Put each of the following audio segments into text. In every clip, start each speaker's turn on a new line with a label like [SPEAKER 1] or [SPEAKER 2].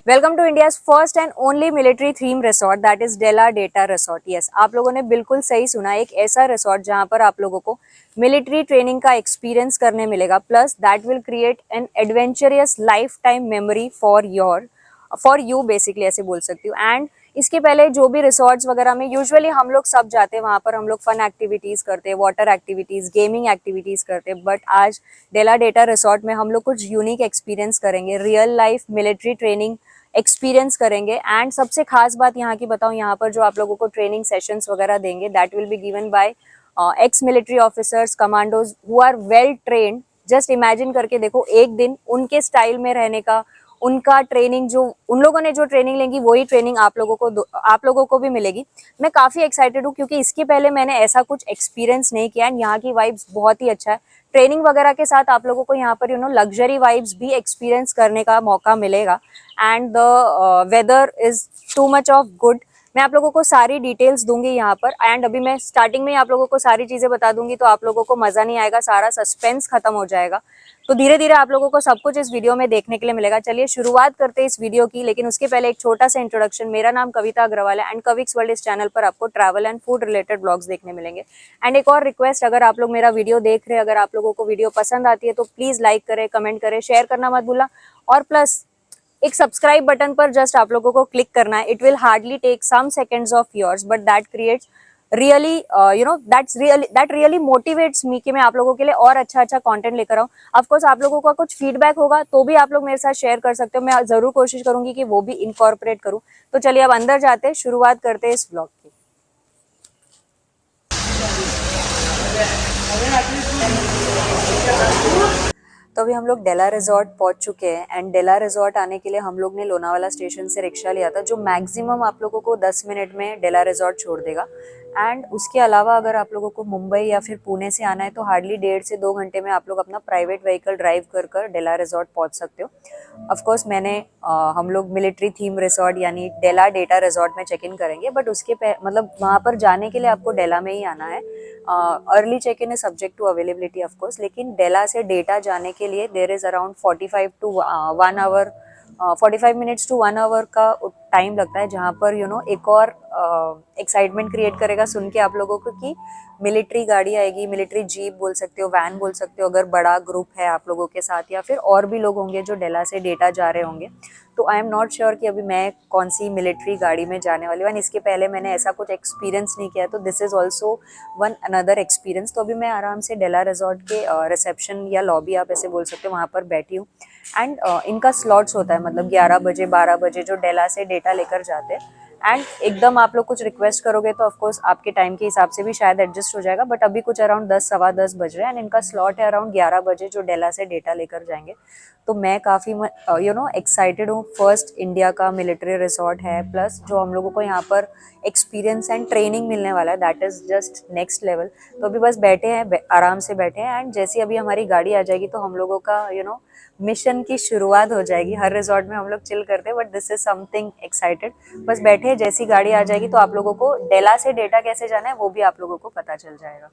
[SPEAKER 1] Welcome to India's first and only military theme resort that is डेला डेटा resort. Yes, आप लोगों ने बिल्कुल सही सुना, एक ऐसा रिसोर्ट जहां पर आप लोगों को मिलिट्री ट्रेनिंग का एक्सपीरियंस करने मिलेगा, plus that will create an adventurous life time memory for you basically, ऐसे बोल सकती हूँ। एंड इसके पहले जो भी रिसोर्ट्स वगैरह में यूजुअली हम लोग सब जाते हैं, वहां पर हम लोग फन एक्टिविटीज करते हैं, वाटर एक्टिविटीज, गेमिंग एक्टिविटीज करते हैं, बट आज डेला डेटा रिसोर्ट में हम लोग कुछ यूनिक एक्सपीरियंस करेंगे, real life military training experience करेंगे। एंड सबसे खास बात यहाँ की बताऊँ, यहाँ पर जो आप लोगों को ट्रेनिंग सेशंस वगैरह देंगे that will be given by ex military officers, commandos who are well trained. Just imagine करके देखो, एक दिन उनके स्टाइल में रहने का, उनका ट्रेनिंग जो उन लोगों ने जो ट्रेनिंग लेंगी वही ट्रेनिंग आप लोगों को भी मिलेगी। मैं काफी एक्साइटेड हूँ क्योंकि इसके पहले मैंने ऐसा कुछ एक्सपीरियंस नहीं किया एंड यहाँ की वाइब्स बहुत ही अच्छा है। ट्रेनिंग वगैरह के साथ आप लोगों को यहाँ पर लग्जरी वाइब्स भी एक्सपीरियंस करने का मौका मिलेगा and the weather is too much of good. मैं आप लोगों को सारी डिटेल्स दूंगी यहाँ पर एंड अभी मैं स्टार्टिंग में ही आप लोगों को सारी चीजें बता दूंगी तो आप लोगों को मजा नहीं आएगा, सारा सस्पेंस खत्म हो जाएगा। तो धीरे धीरे आप लोगों को सब कुछ इस वीडियो में देखने के लिए मिलेगा। चलिए शुरुआत करते हैं इस वीडियो की, लेकिन उसके पहले एक छोटा सा इंट्रोडक्शन। मेरा नाम कविता अग्रवाल है एंड कविक्स वर्ल्ड इस चैनल पर आपको travel and food related blogs देखने मिलेंगे। एंड एक और रिक्वेस्ट, अगर आप लोग मेरा वीडियो देख रहे हैं, अगर आप लोगों को वीडियो पसंद आती है तो प्लीज लाइक करें, कमेंट करें, शेयर करना मत भूलना। और प्लस एक सब्सक्राइब बटन पर जस्ट आप लोगों को क्लिक करना है। It will hardly take some seconds of yours but that creates really that really motivates me कि मैं आप लोगों के लिए और अच्छा अच्छा कंटेंट लेकर आऊँ। ऑफकोर्स आप लोगों का कुछ फीडबैक होगा तो भी आप लोग मेरे साथ शेयर कर सकते हो, मैं जरूर कोशिश करूंगी कि वो भी इनकॉर्पोरेट करूँ। तो चलिए अब अंदर जाते हैं, शुरुआत करते हैं इस ब्लॉग की। तो अभी हम लोग डेला रिजॉर्ट पहुंच चुके हैं एंड डेला रिजॉर्ट आने के लिए हम लोग ने लोनावाला स्टेशन से रिक्शा लिया था, जो मैक्सिमम आप लोगों को 10 मिनट में डेला रिजॉर्ट छोड़ देगा। एंड उसके अलावा अगर आप लोगों को मुंबई या फिर पुणे से आना है तो हार्डली 1.5 से 2 घंटे में आप लोग अपना प्राइवेट व्हीकल ड्राइव कर कर डेला रिजॉर्ट पहुंच सकते हो। ऑफकोर्स हम लोग मिलिट्री थीम रिजॉर्ट यानी डेला डेटा रिजॉर्ट में चेक इन करेंगे, बट मतलब वहाँ पर जाने के लिए आपको डेला में ही आना है। अर्ली चेक इन है subject to availability of course, लेकिन डेला से डेटा जाने के लिए there is around 45 to 1 hour 45 minutes to 1 hour का टाइम लगता है, जहाँ पर एक और एक्साइटमेंट क्रिएट करेगा सुन के आप लोगों को कि मिलिट्री गाड़ी आएगी, मिलिट्री जीप बोल सकते हो, वैन बोल सकते हो, अगर बड़ा ग्रुप है आप लोगों के साथ या फिर और भी लोग होंगे जो डेला से डेटा जा रहे होंगे। तो आई एम नॉट श्योर कि अभी मैं कौन सी मिलिट्री गाड़ी में जाने वाली हूँ एंड इसके पहले मैंने ऐसा कुछ एक्सपीरियंस नहीं किया, तो this is also one another experience. तो अभी मैं आराम से डेला रिजॉर्ट के रिसेप्शन या लॉबी आप ऐसे बोल सकते हो वहाँ पर बैठी हूँ एंड इनका स्लॉट्स होता है, मतलब 11 बजे 12 बजे जो डेला से डेटा लेकर जाते हैं। एंड एकदम आप लोग कुछ रिक्वेस्ट करोगे तो ऑफकोर्स आपके टाइम के हिसाब से भी शायद एडजस्ट हो जाएगा, बट अभी कुछ अराउंड 10 सवा 10 बज रहे हैं एंड इनका स्लॉट है अराउंड 11 बजे जो डेला से डेटा लेकर जाएंगे। तो मैं काफ़ी एक्साइटेड हूँ। फर्स्ट इंडिया का मिलिट्री रिसोर्ट है, प्लस जो हम लोगों को यहाँ पर एक्सपीरियंस एंड ट्रेनिंग मिलने वाला है that is just next level. तो अभी बस बैठे हैं, आराम से बैठे हैं एंड जैसे अभी हमारी गाड़ी आ जाएगी तो हम लोगों का मिशन की शुरुआत हो जाएगी। हर रिजॉर्ट में हम लोग चिल करते हैं but this is something excited. बस बैठे हैं, जैसी गाड़ी आ जाएगी तो आप लोगों को डेला से डेटा कैसे जाना है वो भी आप लोगों को पता चल जाएगा।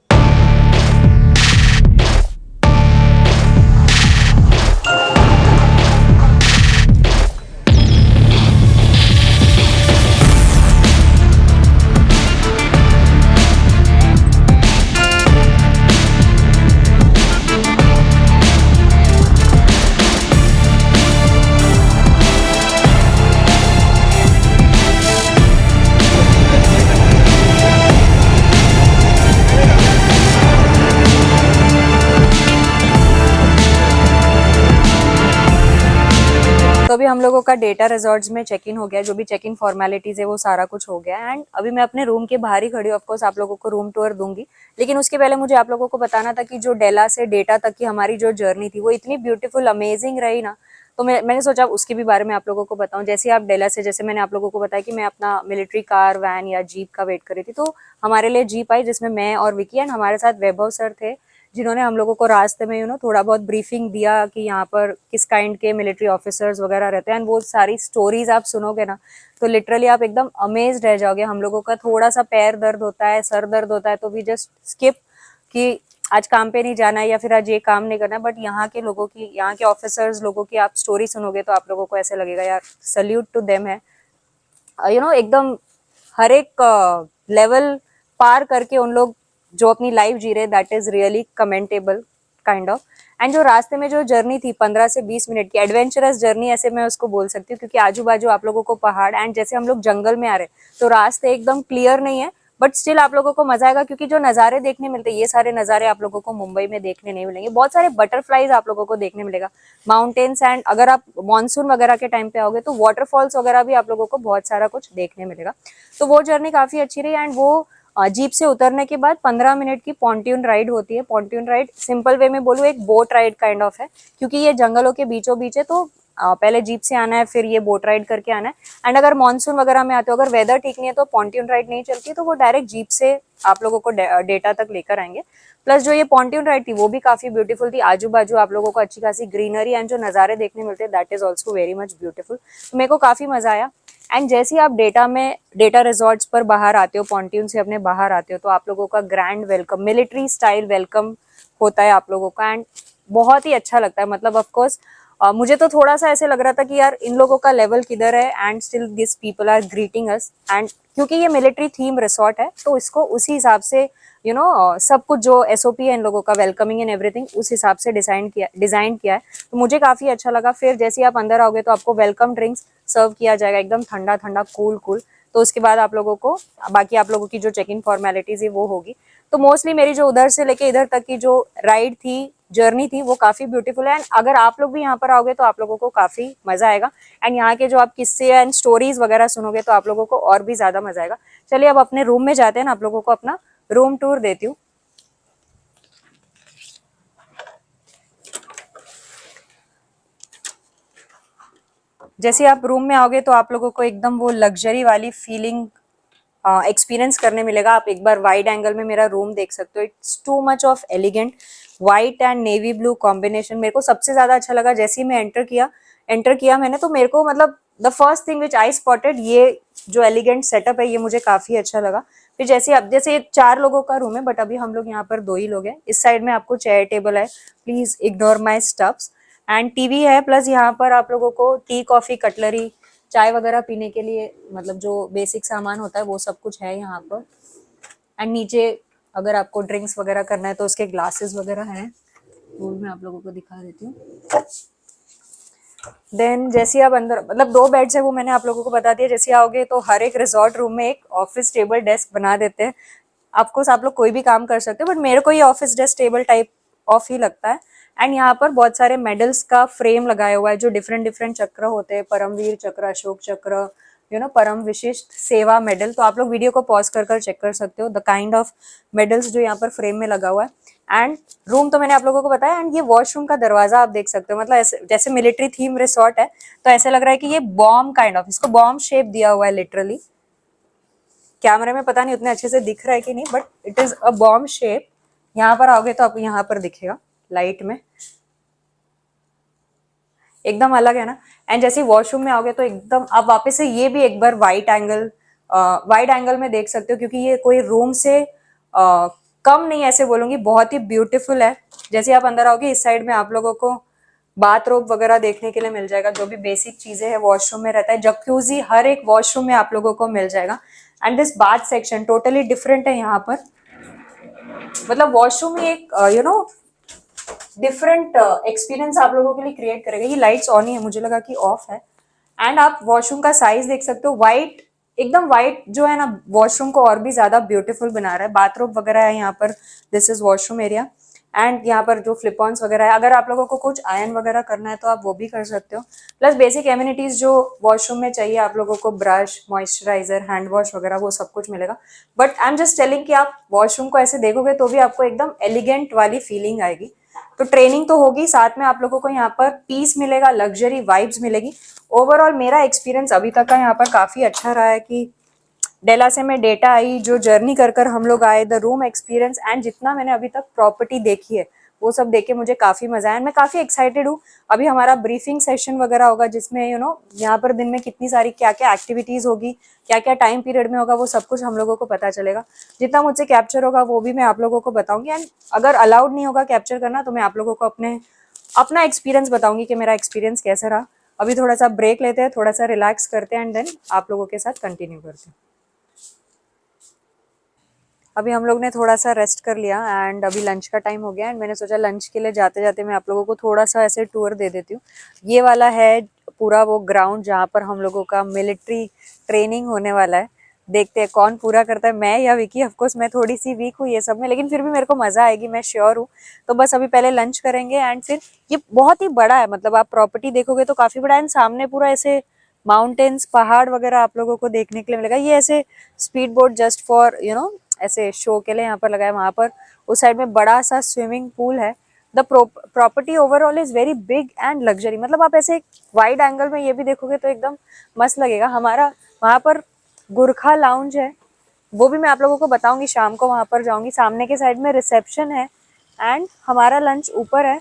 [SPEAKER 1] तो अभी हम लोगों का डेटा रिजॉर्ट्स में चेक इन हो गया, जो भी चेक इन फॉर्मेलिटीज है वो सारा कुछ हो गया एंड अभी मैं अपने रूम के बाहर ही खड़ी हूँ। ऑफकोर्स आप लोगों को रूम टूर दूंगी, लेकिन उसके पहले मुझे आप लोगों को बताना था कि जो डेला से डेटा तक की हमारी जो जर्नी थी वो इतनी ब्यूटीफुल अमेजिंग रही ना, तो मैंने सोचा उसके भी बारे में आप लोगों को बताऊं। जैसे आप डेला से, जैसे मैंने आप लोगों को बताया कि मैं अपना मिलिट्री कार, वैन या जीप का वेट कर रही थी, तो हमारे लिए जीप आई जिसमें मैं और विकी एंड हमारे साथ वैभव सर थे, जिन्होंने हम लोगों को रास्ते में थोड़ा बहुत ब्रीफिंग दिया कि यहाँ पर किस काइंड के मिलिट्री ऑफिसर्स वगैरह रहते हैं एंड वो सारी स्टोरीज आप सुनोगे ना तो लिटरली आप एकदम अमेज्ड रह जाओगे। हम लोगों का थोड़ा सा पैर दर्द होता है, सर दर्द होता है तो वी जस्ट स्किप कि आज काम पे नहीं जाना है या फिर आज ये काम नहीं करना है, बट यहाँ के लोगों की, यहाँ के ऑफिसर्स लोगों की आप स्टोरी सुनोगे तो आप लोगों को ऐसे लगेगा यार सल्यूट टू देम है। एकदम हर एक लेवल पार करके उन लोग जो अपनी लाइफ जी रहे, that is really commendable kind of. And जो रास्ते में जो जर्नी थी 15 से 20 मिनट की एडवेंचरस जर्नी ऐसे मैं उसको बोल सकती हूँ, क्योंकि आजू बाजू आप लोगों को पहाड़, एंड जैसे हम लोग जंगल में आ रहे तो रास्ते एकदम क्लियर नहीं है, बट स्टिल आप लोगों को मजा आएगा, क्योंकि जो नज़ारे देखने मिलते हैं ये सारे नज़ारे आप लोगों को मुंबई में देखने नहीं मिलेंगे। बहुत सारे बटरफ्लाईज आप लोगों को देखने मिलेगा, माउंटेन्स, एंड अगर आप मानसून वगैरह के टाइम पे आओगे तो वाटरफॉल्स वगैरह भी आप लोगों को बहुत सारा कुछ देखने मिलेगा। तो वो जर्नी काफी अच्छी रही। एंड वो जीप से उतरने के बाद 15 मिनट की पॉन्ट्यून राइड होती है। पॉन्ट्यून राइड सिंपल वे में बोलूँ एक बोट राइड काइंड ऑफ है, क्योंकि ये जंगलों के बीचों बीच है, तो पहले जीप से आना है फिर ये बोट राइड करके आना है। एंड अगर मानसून वगैरह में आते हो, अगर वेदर ठीक नहीं है तो पॉन्ट्यून राइड नहीं चलती, तो वो डायरेक्ट जीप से आप लोगों को डेटा तक लेकर आएंगे। प्लस जो ये पॉन्ट्यून राइड थी वो भी काफी ब्यूटीफुल थी, आजू बाजू आप लोगों को अच्छी खासी ग्रीनरी एंड जो नज़ारे देखने मिलते हैं that is also very much beautiful. तो मेरे को काफी मजा आया। एंड जैसे ही आप डेटा रिजॉर्ट्स पर बाहर आते हो, पॉन्ट्यून से अपने बाहर आते हो, तो आप लोगों का grand welcome, military style welcome होता है आप लोगों का। एंड बहुत ही अच्छा लगता है। मतलब ऑफकोर्स मुझे तो थोड़ा सा ऐसे लग रहा था कि यार इन लोगों का लेवल किधर है, and still this people are greeting us. And क्योंकि ये मिलिट्री थीम रिसोर्ट है तो इसको उसी हिसाब से सब कुछ जो एसओपी है इन लोगों का, वेलकमिंग एंड एवरीथिंग, उस हिसाब से डिजाइन किया है। तो मुझे काफी अच्छा लगा। फिर जैसे ही आप अंदर आओगे तो आपको वेलकम ड्रिंक्स सर्व किया जाएगा, एकदम ठंडा ठंडा कूल कूल। तो उसके बाद आप लोगों को बाकी आप लोगों की जो चेक इन फॉर्मेलिटीज है वो होगी। तो मोस्टली मेरी जो उधर से लेके इधर तक की जो राइड थी, जर्नी थी, वो काफी ब्यूटीफुल है। एंड अगर आप लोग भी यहाँ पर आओगे तो आप लोगों को काफी मजा आएगा। एंड यहाँ के जो आप किस्से एंड स्टोरीज वगैरह सुनोगे तो आप लोगों को और भी ज्यादा मजा आएगा। चलिए अब अपने रूम में जाते हैं ना, आप लोगों को अपना रूम टूर देती हूँ। जैसे आप रूम में आओगे तो आप लोगों को एकदम वो लग्जरी वाली फीलिंग एक्सपीरियंस करने मिलेगा। आप एक बार वाइड एंगल में मेरा रूम देख सकते हो। It's to much of elegant, white and navy blue combination मेरे को सबसे ज्यादा अच्छा लगा। जैसे ही मैं एंटर किया मैंने, तो मेरे को मतलब the first thing which I spotted, ये जो एलिगेंट सेटअप है ये मुझे काफी अच्छा लगा। फिर जैसे ये 4 लोगों का रूम है, बट अभी हम लोग यहाँ पर 2 ही लोग हैं। इस साइड में आपको चेयर टेबल है, please ignore my stuffs, and TV है। प्लस यहाँ पर आप लोगों को टी कॉफी कटलरी, चाय वगैरह पीने के लिए, मतलब जो बेसिक सामान होता है वो सब कुछ है यहाँ पर। एंड नीचे अगर आपको ड्रिंक्स वगैरह करना है तो उसके ग्लासेस वगैरह हैं, वो मैं आप लोगों को दिखा देती हूँ। देन जैसे आप अंदर, मतलब 2 बेड्स है वो मैंने आप लोगों को बता दिया। जैसे आओगे तो हर एक रिजॉर्ट रूम में एक ऑफिस टेबल डेस्क बना देते हैं। ऑफकोर्स आप लोग कोई भी काम कर सकते हो, बट मेरे को ये office desk table type of ही लगता है। एंड यहाँ पर बहुत सारे मेडल्स का फ्रेम लगाया हुआ है, जो डिफरेंट डिफरेंट चक्र होते हैं, परमवीर चक्र, अशोक चक्र, परम विशिष्ट सेवा मेडल। तो आप लोग वीडियो को पॉज कर चेक कर सकते हो द काइंड ऑफ मेडल्स जो यहाँ पर फ्रेम में लगा हुआ है। एंड रूम तो मैंने आप लोगों को बताया। एंड ये वॉशरूम का दरवाजा आप देख सकते हो, मतलब ऐसे जैसे मिलिट्री थीम रिसोर्ट है तो ऐसे लग रहा है कि ये बॉम्ब काइंड ऑफ, इसको बॉम्ब शेप दिया हुआ है लिटरली। कैमरे में पता नहीं उतने अच्छे से दिख रहा है कि नहीं, but it is a bomb shape. यहाँ पर आओगे तो आपको यहाँ पर दिखेगा लाइट में, एकदम अलग है ना। एंड जैसे वॉशरूम में आओगे तो एकदम आप वापस से ये भी एक बार वाइड एंगल में देख सकते हो, क्योंकि ये कोई रूम से कम नहीं ऐसे बोलूंगी, बहुत ही ब्यूटीफुल है। जैसे आप अंदर आओगे इस साइड में आप लोगों को बाथरोब वगैरह देखने के लिए मिल जाएगा, जो भी बेसिक चीजें है वॉशरूम में रहता है। जक्यूजी हर एक वॉशरूम में आप लोगों को मिल जाएगा। And this bath section totally different है यहाँ पर, मतलब वॉशरूम ही एक डिफरेंट एक्सपीरियंस आप लोगों के लिए क्रिएट करेगा। ये लाइट्स ऑन ही है, मुझे लगा कि ऑफ है। एंड आप वॉशरूम का साइज देख सकते हो, वाइट, एकदम वाइट जो है ना वॉशरूम को और भी ज्यादा ब्यूटीफुल बना रहा है। बाथरूम वगैरह है यहाँ पर, this is washroom area. And यहाँ पर जो फ्लिप ऑन्स वगैरह है, अगर आप लोगों को कुछ आयरन वगैरह करना है तो आप वो भी कर सकते हो। प्लस बेसिक एम्यूनिटीज जो वॉशरूम में चाहिए आप लोगों को, ब्रश, मॉइस्चराइजर, हैंड वॉश वगैरह, वो सब कुछ मिलेगा। But I am just telling कि आप वॉशरूम को ऐसे देखोगे तो भी आपको एकदम एलिगेंट वाली फीलिंग आएगी। तो ट्रेनिंग तो होगी, साथ में आप लोगों को यहाँ पर पीस मिलेगा, लग्जरी वाइब्स मिलेगी। ओवरऑल मेरा एक्सपीरियंस अभी तक का यहाँ पर काफी अच्छा रहा है कि डेला से मैं डेटा आई, जो जर्नी कर हम लोग आए, द रूम एक्सपीरियंस, एंड जितना मैंने अभी तक प्रॉपर्टी देखी है वो सब देख के मुझे काफ़ी मज़ा आया एंड मैं काफ़ी एक्साइटेड हूँ। अभी हमारा ब्रीफिंग सेशन वगैरह होगा जिसमें यहाँ पर दिन में कितनी सारी क्या क्या एक्टिविटीज़ होगी, क्या क्या टाइम पीरियड में होगा, वो सब कुछ हम लोगों को पता चलेगा। जितना मुझसे कैप्चर होगा वो भी मैं आप लोगों को बताऊंगी एंड अगर अलाउड नहीं होगा कैप्चर करना तो मैं आप लोगों को अपना एक्सपीरियंस बताऊंगी कि मेरा एक्सपीरियंस कैसा रहा। अभी थोड़ा सा ब्रेक लेते हैं, थोड़ा सा रिलैक्स करते हैं एंड देन आप लोगों के साथ कंटिन्यू करते हैं। अभी हम लोग ने थोड़ा सा रेस्ट कर लिया एंड अभी लंच का टाइम हो गया एंड मैंने सोचा लंच के लिए जाते जाते मैं आप लोगों को थोड़ा सा ऐसे टूर दे देती हूँ। ये वाला है पूरा वो ग्राउंड जहाँ पर हम लोगों का मिलिट्री ट्रेनिंग होने वाला है। देखते हैं कौन पूरा करता है, मैं या विकी। ऑफकोर्स मैं थोड़ी सी वीक हूँ ये सब में, लेकिन फिर भी मेरे को मज़ा आएगी, मैं श्योर हूँ। तो बस अभी पहले लंच करेंगे एंड फिर ये बहुत ही बड़ा है, मतलब आप प्रॉपर्टी देखोगे तो काफ़ी बड़ा है एंड सामने पूरा ऐसे माउंटेन्स पहाड़ वगैरह आप लोगों को देखने के लिए मिलेगा। ये ऐसे स्पीड बोट जस्ट फॉर ऐसे शो के लिए यहाँ पर लगाया। वहाँ पर उस साइड में बड़ा सा स्विमिंग पूल है। The property overall is very big and luxury, मतलब आप ऐसे वाइड एंगल में ये भी देखोगे तो एकदम मस्त लगेगा। हमारा वहाँ पर गुरखा लाउंज है, वो भी मैं आप लोगों को बताऊंगी, शाम को वहाँ पर जाऊंगी। सामने के साइड में रिसेप्शन है एंड हमारा लंच ऊपर है,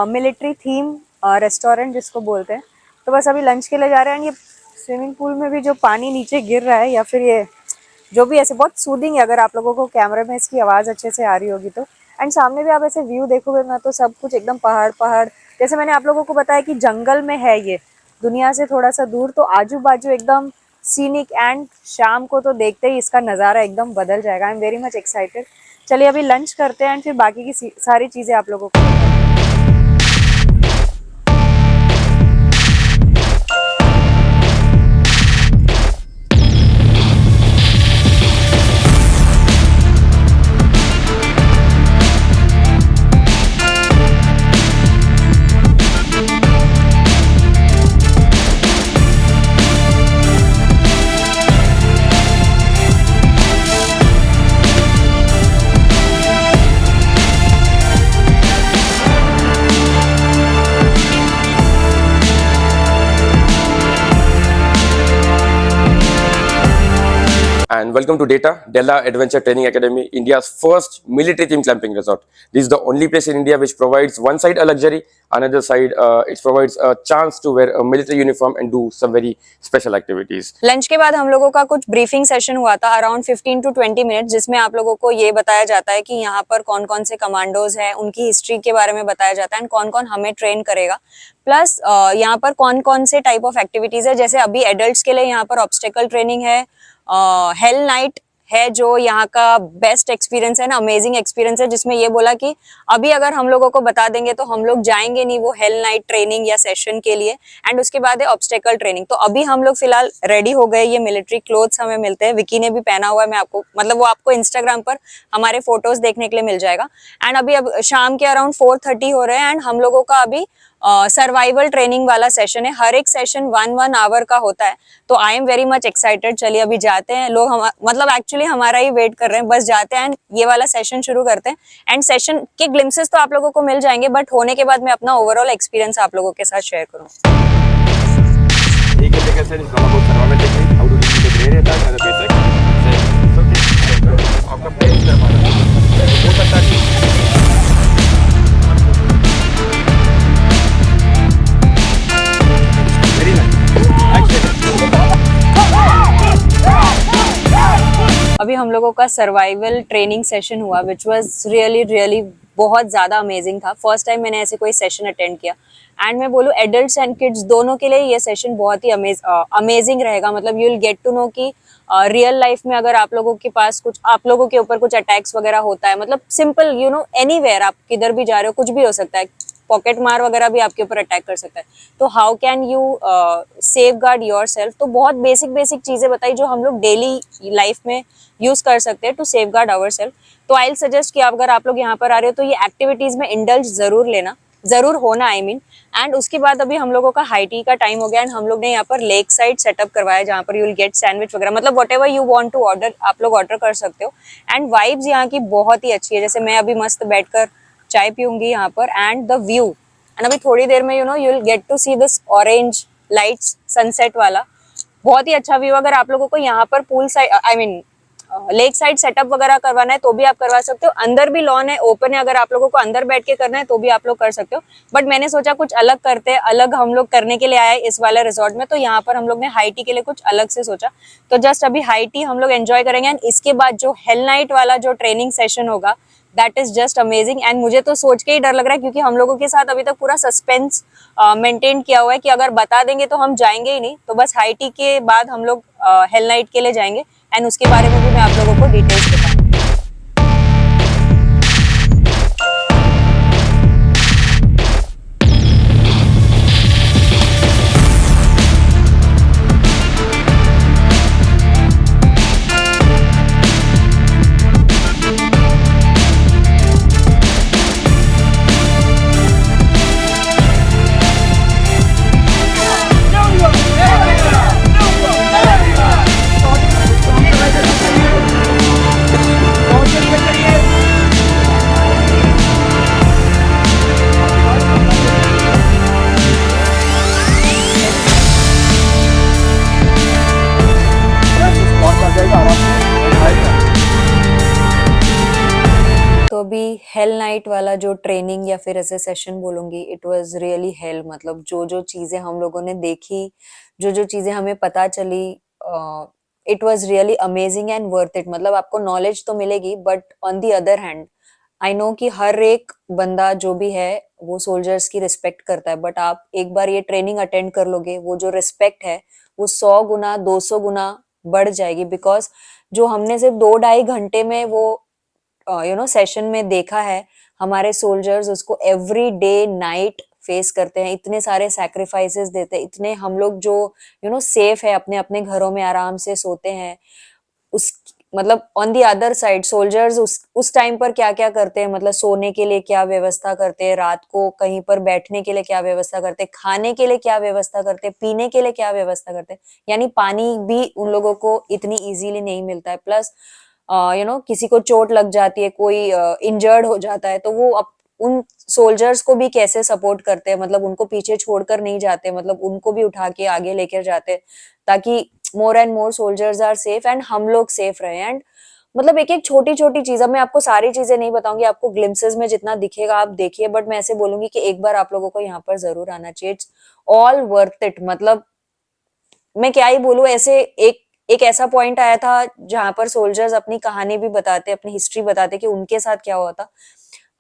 [SPEAKER 1] मिलिट्री थीम रेस्टोरेंट जिसको बोलते हैं। तो बस अभी लंच के लिए जा रहे हैं। ये स्विमिंग पूल में भी जो पानी नीचे गिर रहा है या फिर ये जो भी ऐसे बहुत सूदिंग है, अगर आप लोगों को कैमरे में इसकी आवाज़ अच्छे से आ रही होगी तो। एंड सामने भी आप ऐसे व्यू देखोगे ना तो सब कुछ एकदम पहाड़ पहाड़, जैसे मैंने आप लोगों को बताया कि जंगल में है ये, दुनिया से थोड़ा सा दूर, तो आजू बाजू एकदम सीनिक एंड शाम को तो देखते ही इसका नज़ारा एकदम बदल जाएगा। I am very much excited. चलिए अभी लंच करते हैं एंड फिर बाकी की सारी चीज़ें आप लोगों को।
[SPEAKER 2] And welcome to Della Adventure Training Academy, India's first military themed camping resort. This is the only place in India which provides one side a luxury, another side it provides a chance to wear a military uniform and do some very special activities.
[SPEAKER 1] Lunch के बाद हम लोगों का कुछ briefing session हुआ था around 15 to 20 minute, जिसमें आप लोगों को ये बताया जाता है कि यहाँ पर कौन कौन से कमांडोज हैं, उनकी हिस्ट्री के बारे में बताया जाता है एंड कौन कौन हमें ट्रेन करेगा। प्लस यहाँ पर कौन कौन से टाइप ऑफ एक्टिविटीज है, जैसे अभी एडल्ट्स के लिए यहाँ पर ऑब्स्टेकल ट्रेनिंग है, हेल नाइट है जो यहाँ का बेस्ट एक्सपीरियंस है ना, अमेजिंग एक्सपीरियंस है, जिसमें ये बोला कि अभी अगर हम लोगों को बता देंगे तो हम लोग जाएंगे नहीं वो हेल नाइट ट्रेनिंग या सेशन के लिए। एंड उसके बाद है ऑब्स्टेकल ट्रेनिंग। तो अभी हम लोग फिलहाल रेडी हो गए, ये मिलिट्री क्लोथ्स हमें मिलते हैं, विकी ने भी पहना हुआ है, मैं आपको मतलब वो आपको इंस्टाग्राम पर हमारे फोटोज देखने के लिए मिल जाएगा। एंड अभी अब शाम के अराउंड 4:30 हो रहे हैं एंड हम लोगों का अभी सर्वाइवल ट्रेनिंग वाला सेशन है। हर एक सेशन 1 आवर का होता है, तो I am very much excited. चलिए अभी जाते हैं, लोग मतलब एक्चुअली हमारा ही वेट कर रहे हैं, बस जाते हैं ये वाला सेशन शुरू करते हैं। एंड सेशन के ग्लिम्सेस तो आप लोगों को मिल जाएंगे, बट होने के बाद मैं अपना ओवरऑल एक्सपीरियंस आप लोगों के साथ शेयर करूँ। अभी हम लोगों का सर्वाइवल ट्रेनिंग सेशन हुआ विच वाज रियली बहुत ज़्यादा अमेजिंग था। फर्स्ट टाइम मैंने ऐसे कोई सेशन अटेंड किया एंड मैं बोलूँ एडल्ट्स एंड किड्स दोनों के लिए ये सेशन बहुत ही अमेजिंग रहेगा। मतलब you will get to know कि रियल लाइफ में अगर आप लोगों के पास कुछ, आप लोगों के ऊपर कुछ अटैक्स वगैरह होता है, मतलब सिंपल एनीवेयर आप किधर भी जा रहे हो कुछ भी हो सकता है, पॉकेट मार वगैरह भी आपके ऊपर अटैक कर सकता है, तो how can you safe guard your self. तो बहुत बेसिक चीज़ें बताई जो हम लोग डेली लाइफ में यूज कर सकते हैं to safeguard ourself. तो आई विल सजेस्ट कि अगर आप लोग यहाँ पर आ रहे हो तो ये एक्टिविटीज में इंडल्ज जरूर लेना, जरूर होना आई मीन। एंड उसके बाद अभी हम लोगों का हाई टी का टाइम हो गया एंड हम लोग ने यहाँ पर लेक साइड सेटअप करवाया जहाँ पर यू विल गेट सैंडविच वगैरह, मतलब whatever you want to order आप लोग ऑर्डर कर सकते हो। एंड वाइब्स यहाँ की बहुत ही अच्छी है, जैसे मैं अभी मस्त बैठकर चाय पीऊंगी यहाँ पर एंड द व्यू। एंड अभी थोड़ी देर में you will get to see this orange lights sunset वाला, बहुत ही अच्छा व्यू। अगर आप लोगों को यहाँ पर pool side I mean lake side setup वगैरह करवाना है तो भी आप करवा सकते हो, अंदर भी लॉन है, ओपन है, अगर आप लोगों को अंदर बैठ के करना है तो भी आप लोग कर सकते हो। बट मैंने सोचा कुछ अलग करते हैं, अलग हम लोग करने के लिए आए इस वाले रिजॉर्ट में, तो यहाँ पर हम लोग ने हाई टी के लिए कुछ अलग से सोचा। तो जस्ट अभी हाई टी हम लोग एंजॉय करेंगे एंड इसके बाद जो हेल नाइट वाला जो ट्रेनिंग सेशन होगा that is just amazing. And मुझे तो सोच के ही डर लग रहा है क्योंकि हम लोगों के साथ अभी तक पूरा सस्पेंस मेंटेन किया हुआ है कि अगर बता देंगे तो हम जाएंगे ही नहीं। तो बस हाई टी के बाद हम लोग हेल नाइट के लिए जाएंगे एंड उसके बारे में भी मैं आप लोगों को डिटेल्स बताऊंगी। तो अभी हेल नाइट वाला जो ट्रेनिंग या फिर ऐसे सेशन बोलूंगी, इट वाज रियली हेल। मतलब जो जो चीजें हम लोगों ने देखी, जो जो चीजें हमें पता चली, it was really amazing and worth it. मतलब आपको नॉलेज तो मिलेगी but on the other hand I know कि हर एक बंदा जो भी है वो सोल्जर्स की रिस्पेक्ट करता है, बट आप एक बार ये ट्रेनिंग अटेंड कर लोगे, वो जो रिस्पेक्ट है वो 100 गुना 200 गुना बढ़ जाएगी। बिकॉज जो हमने सिर्फ 2-2.5 घंटे में वो सेशन में देखा है, हमारे सोल्जर्स उसको एवरी डे नाइट फेस करते हैं, इतने सारे सैक्रिफाइसेस देते हैं, इतने हम लोग जो सेफ है अपने अपने घरों में आराम से सोते हैं। उस मतलब on the other side soldiers उस टाइम पर क्या क्या करते हैं, मतलब सोने के लिए क्या व्यवस्था करते हैं, रात को कहीं पर बैठने के लिए क्या व्यवस्था करते हैं, खाने के लिए क्या व्यवस्था करते हैं, पीने के लिए क्या व्यवस्था करते हैं। यानी पानी भी उन लोगों को इतनी इजीली नहीं मिलता है। प्लस किसी को चोट लग जाती है, कोई इंजर्ड हो जाता है, तो वो उन सोल्जर्स को भी कैसे सपोर्ट करते हैं, मतलब उनको पीछे छोड़कर नहीं जाते, मतलब उनको भी उठा के आगे लेकर जाते हैं ताकि more and more soldiers are safe and हम लोग सेफ रहे। एंड मतलब एक एक छोटी छोटी चीज, अब मैं आपको सारी चीजें नहीं बताऊंगी, आपको ग्लिम्सेस में जितना दिखेगा आप देखिए, बट मैं ऐसे बोलूंगी कि एक बार आप लोगों को यहाँ पर जरूर आना चाहिए। It's all worth it. मतलब मैं क्या ही बोलूं, ऐसे एक एक ऐसा पॉइंट आया था जहां पर सोल्जर्स अपनी कहानी भी बताते, अपनी हिस्ट्री बताते कि उनके साथ क्या हुआ था।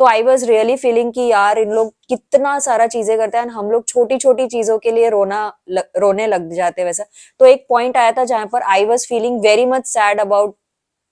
[SPEAKER 1] तो आई वॉज रियली फीलिंग कि यार इन लोग कितना सारा चीजें करते हैं, हम लोग छोटी छोटी चीजों के लिए रोने लग जाते हैं वैसा। तो एक पॉइंट आया था जहां पर I was feeling very much sad about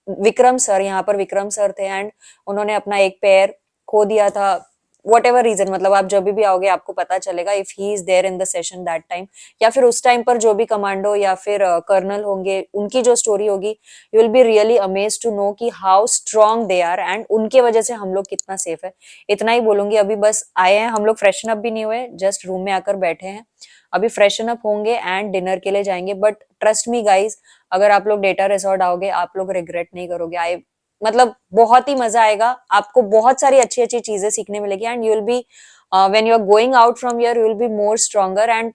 [SPEAKER 1] Vikram sir. यहाँ पर विक्रम सर थे एंड उन्होंने अपना एक पैर खो दिया था, वट एवर रीजन। मतलब आप जब भी आओगे आपको पता चलेगा if he is there in the session that time, या फिर उस टाइम पर जो भी कमांडो या फिर कर्नल होंगे उनकी जो स्टोरी होगी, you will be really amaze to know कि how strong they are and उनके वजह से हम लोग कितना सेफ है। इतना ही बोलूंगी। अभी बस आए हैं हम लोग, फ्रेशन अप भी नहीं हुए, जस्ट रूम में आकर बैठे हैं। अभी फ्रेशन अप होंगे एंड डिनर के लिए जाएंगे। बट ट्रस्ट मी गाइज, अगर आप लोग डेटा रिसोर्ट आओगे आप लोग रिग्रेट नहीं करोगे। आई मतलब बहुत ही मजा आएगा, आपको बहुत सारी अच्छी अच्छी चीजें सीखने मिलेगी and you will be when you are going out from here you will be more stronger and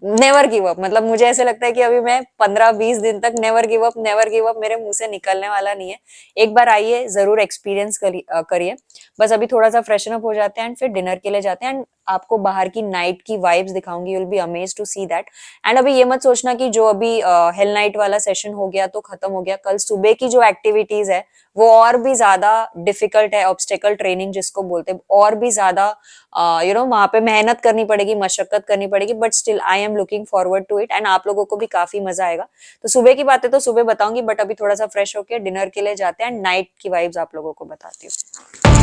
[SPEAKER 1] never give up. मतलब मुझे ऐसे लगता है कि अभी मैं 15-20 दिन तक never give up, never give up मेरे मुंह से निकलने वाला नहीं है। एक बार आइए, जरूर एक्सपीरियंस करिए। बस अभी थोड़ा सा फ्रेशन अप हो जाते हैं एंड फिर डिनर के लिए जाते हैं एंड आपको बाहर की नाइट की वाइब्स दिखाऊंगी, you will be amazed to see that. And अभी ये मत सोचना कि जो अभी हेल नाइट वाला सेशन हो गया तो खत्म हो गया। कल सुबह की जो एक्टिविटीज है वो और भी ज्यादा डिफिकल्ट है, ऑब्स्टेकल ट्रेनिंग जिसको बोलते हैं, और भी ज्यादा वहां पे मेहनत करनी पड़ेगी, मशक्कत करनी पड़ेगी। But still I am looking forward to it and आप लोगों को भी काफी मजा आएगा। तो सुबह की बातें तो सुबह बताऊंगी, बट अभी थोड़ा सा फ्रेश होकर डिनर के लिए जाते हैं एंड नाइट की वाइब्स आप लोगों को बताती हूँ।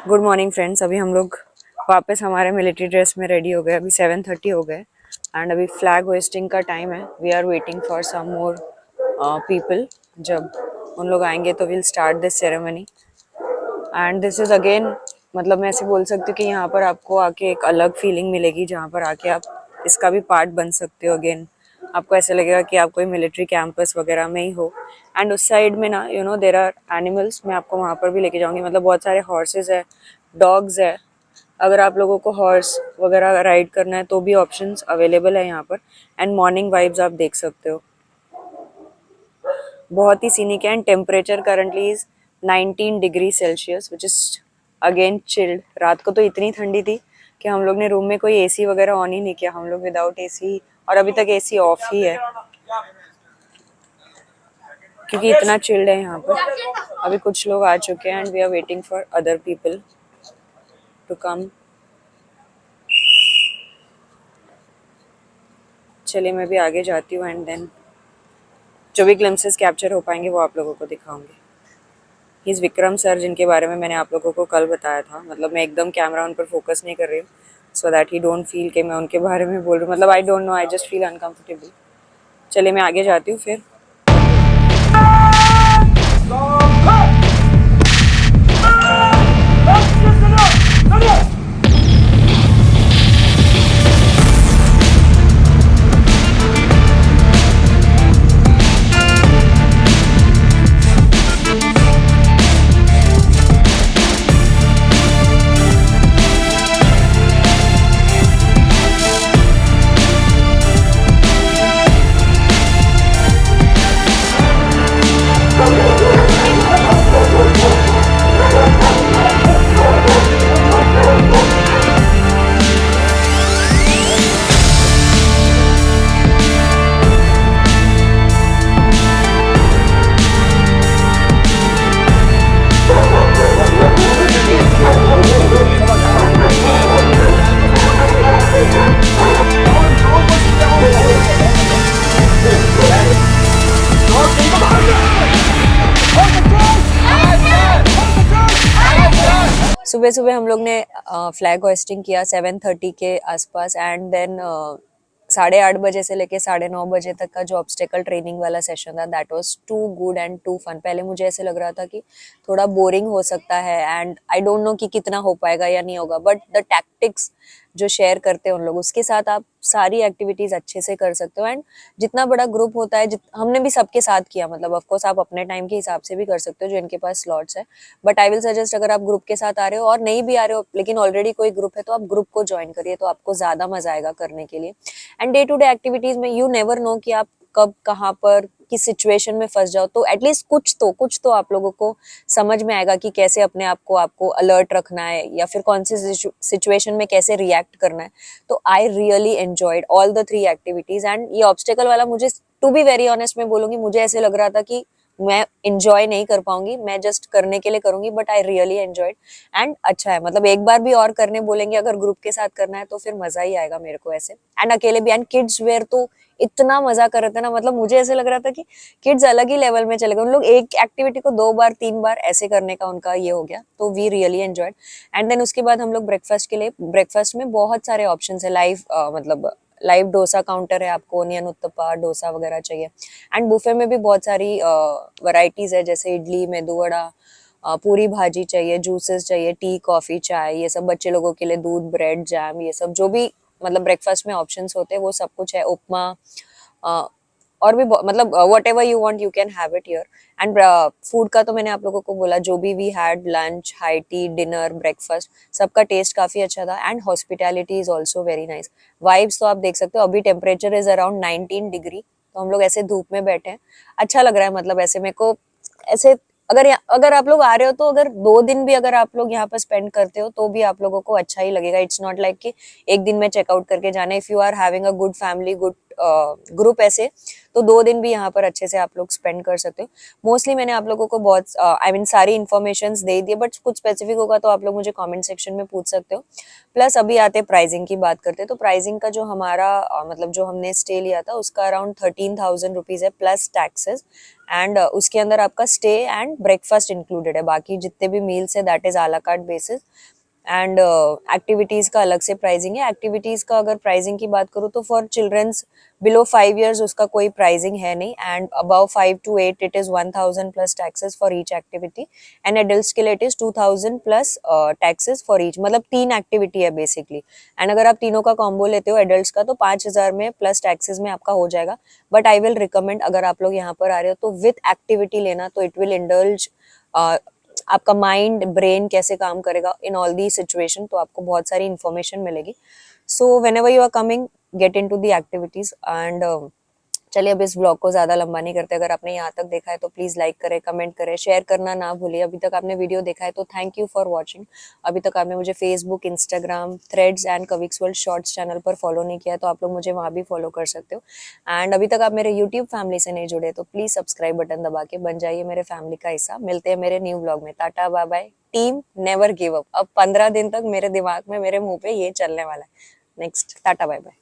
[SPEAKER 1] गुड मॉर्निंग फ्रेंड्स, अभी हम लोग वापस हमारे मिलिट्री ड्रेस में रेडी हो गए। अभी 7:30 हो गए एंड अभी फ्लैग होइस्टिंग का टाइम है। We are waiting for some more people. जब उन लोग आएंगे तो will start this ceremony and this is again, मतलब मैं ऐसे बोल सकती हूँ कि यहाँ पर आपको आके एक अलग फीलिंग मिलेगी, जहाँ पर आके आप इसका भी पार्ट बन सकते हो। अगेन आपको ऐसा लगेगा कि आप कोई मिलिट्री कैंपस वगैरह में ही हो। एंड उस साइड में ना देर आर एनिमल्स, मैं आपको वहाँ पर भी लेके जाऊँगी। मतलब बहुत सारे हॉर्सेस है, डॉग्स है। अगर आप लोगों को हॉर्स वगैरह राइड करना है तो भी ऑप्शंस अवेलेबल है यहाँ पर। एंड मॉर्निंग वाइब्स आप देख सकते हो, बहुत ही सीनिक है। And temperature currently is 19 degree Celsius which is again chilled. रात को तो इतनी ठंडी थी कि हम लोग ने रूम में कोई एसी वगैरह ऑन ही नहीं किया, हम लोग विदाउट एसी, और अभी तक एसी ऑफ ही है क्योंकि इतना चिल्ड है यहाँ पर। अभी कुछ लोग आ चुके हैं and we are waiting for other people to come. चलिए मैं भी आगे जाती हूँ एंड देन जो भी ग्लिम्सेस कैप्चर हो पाएंगे वो आप लोगों को दिखाऊंगी। ही इज़ विक्रम सर, जिनके बारे में मैंने आप लोगों को कल बताया था। मतलब मैं एकदम कैमरा उन पर फोकस नहीं कर रही हूँ so that he don't feel कि मैं उनके बारे में बोल रही हूँ। मतलब I don't know, I just feel uncomfortable. चलिए मैं आगे जाती हूँ फिर। सुबह सुबह हम लोग ने फ्लैग होइस्टिंग किया 7:30 के आसपास। एंड देन 8:30 से लेके 9:30 तक का जो ऑब्स्टेकल ट्रेनिंग वाला सेशन था, that was too good and too fun. पहले मुझे ऐसे लग रहा था कि थोड़ा बोरिंग हो सकता है एंड आई डोंट नो कि कितना हो पाएगा या नहीं होगा, बट द टैक्टिक्स जो शेयर करते हैं उन लोग, उसके साथ आप सारी एक्टिविटीज अच्छे से कर सकते हो। एंड जितना बड़ा ग्रुप होता है, हमने भी सबके साथ किया। मतलब ऑफ कोर्स आप अपने टाइम के हिसाब से भी कर सकते हो जो इनके पास स्लॉट्स है, बट आई विल सजेस्ट अगर आप ग्रुप के साथ आ रहे हो और नहीं भी आ रहे हो लेकिन ऑलरेडी कोई ग्रुप है तो आप ग्रुप को ज्वाइन करिए, तो आपको ज्यादा मजा आएगा करने के लिए। And day to day activities में यू नेवर नो कि आप कब कहाँ पर किस सिचुएशन में फंस जाओ, तो एटलीस्ट कुछ तो आप लोगों को समझ में आएगा कि कैसे अपने आप को आपको अलर्ट रखना है या फिर कौन सी सिचुएशन में कैसे रिएक्ट करना है। तो I really enjoyed all the 3 activities. And ये ऑब्स्टेकल वाला, मुझे टू बी वेरी ऑनेस्ट मैं बोलूंगी, मुझे ऐसे लग रहा था कि मैं इंजॉय नहीं कर पाऊंगी, मैं जस्ट करने के लिए करूंगी, but I really enjoyed. And अच्छा है, मतलब एक बार भी और करने बोलेंगे अगर ग्रुप के साथ करना है तो फिर मजा ही आएगा मेरे को ऐसे। एंड अकेले भी। एंड किड्स वेयर तो इतना मजा कर रहे थे ना, मतलब मुझे ऐसे लग रहा था कि किड्स अलग ही लेवल में चले गए। उन लोग एक एक्टिविटी को 2 बार 3 बार ऐसे करने का उनका ये हो गया, तो we really enjoyed. And then उसके बाद हम लोग ब्रेकफास्ट के लिए, ब्रेकफास्ट में बहुत सारे ऑप्शन है। मतलब लाइव डोसा काउंटर है, आपको ओनियन उत्तपा डोसा वगैरह चाहिए। एंड बुफे में भी बहुत सारी वैरायटीज है, जैसे इडली, मेदू वड़ा, पूरी भाजी चाहिए, जूसेस चाहिए, टी कॉफी चाय, ये सब बच्चे लोगों के लिए, दूध ब्रेड जैम, ये सब जो भी मतलब ब्रेकफास्ट में ऑप्शंस होते हैं वो सब कुछ है। उपमा और भी मतलब whatever you want you can have it here. And food का तो मैंने आप लोगों को बोला, जो भी we had lunch, high tea, dinner, breakfast, सबका टेस्ट काफी अच्छा था। And hospitality is also very nice. Vibes तो आप देख सकते हो, अभी टेम्परेचर इज अराउंड 19 डिग्री, तो हम लोग ऐसे धूप में बैठे हैं, अच्छा लग रहा है। मतलब ऐसे मेरे को ऐसे, अगर आप लोग आ रहे हो तो अगर 2 दिन भी अगर आप लोग यहाँ पर स्पेंड करते हो तो भी आप लोगों को अच्छा ही लगेगा। इट्स नॉट लाइक कि एक दिन में चेकआउट करके जाना। If you are having a good family, good group ऐसे, तो 2 दिन भी यहाँ पर अच्छे से आप लोग स्पेंड कर सकते हो। मोस्टली मैंने आप लोगों को बहुत आई मीन सारी इन्फॉर्मेशन दे दी, बट कुछ स्पेसिफिक होगा तो आप लोग मुझे कमेंट सेक्शन में पूछ सकते हो। प्लस अभी आते प्राइसिंग की बात करते हैं, तो प्राइसिंग का जो हमारा मतलब जो हमने स्टे लिया था उसका अराउंड 13,000 रुपीज है प्लस टैक्सेस। एंड उसके अंदर आपका स्टे एंड ब्रेकफास्ट इंक्लूडेड है, बाकी जितने भी मील्स है दैट इज आला कार्ट बेसिस। एंड एक्टिविटीज़ का अलग से प्राइसिंग है। एक्टिविटीज़ का अगर प्राइसिंग की बात करूँ तो फॉर चिल्ड्रंस बिलो 5 years उसका कोई प्राइसिंग है नहीं, and above 5 to 8 it is 1000 plus taxes for each activity, and adults के लिए it is 2000 plus taxes for each, मतलब 3 एक्टिविटी है बेसिकली। एंड अगर आप तीनों का कॉम्बो लेते हो एडल्ट्स का तो 5000 में प्लस टैक्सेस में आपका हो जाएगा। बट आई विल रिकमेंड अगर आप लोग यहाँ पर आ रहे हो तो विथ एक्टिविटी लेना, तो इट विल इंडल्ज आपका माइंड ब्रेन कैसे काम करेगा इन ऑल दी सिचुएशन, तो आपको बहुत सारी इंफॉर्मेशन मिलेगी। So whenever you are coming get into the activities and चलिए अब इस ब्लॉग को ज़्यादा लंबा नहीं करते। अगर आपने यहाँ तक देखा है तो प्लीज़ लाइक करें, कमेंट करें, शेयर करना ना भूलिए। अभी तक आपने वीडियो देखा है तो थैंक यू फॉर वॉचिंग। अभी तक आपने मुझे फेसबुक, इंस्टाग्राम, थ्रेड्स एंड कविक्स वर्ल्ड शॉर्ट्स चैनल पर फॉलो नहीं किया है तो आप लोग मुझे वहाँ भी फॉलो कर सकते हो। एंड अभी तक आप मेरे यूट्यूब फैमिली से नहीं जुड़े तो प्लीज़ सब्सक्राइब बटन दबा के बन जाइए मेरे फैमिली का हिस्सा। मिलते हैं मेरे न्यू ब्लॉग में। Tata bye bye. Team never give up. अब 15 दिन तक मेरे दिमाग में, मेरे मुंह पे ये चलने वाला है। Next, tata bye bye.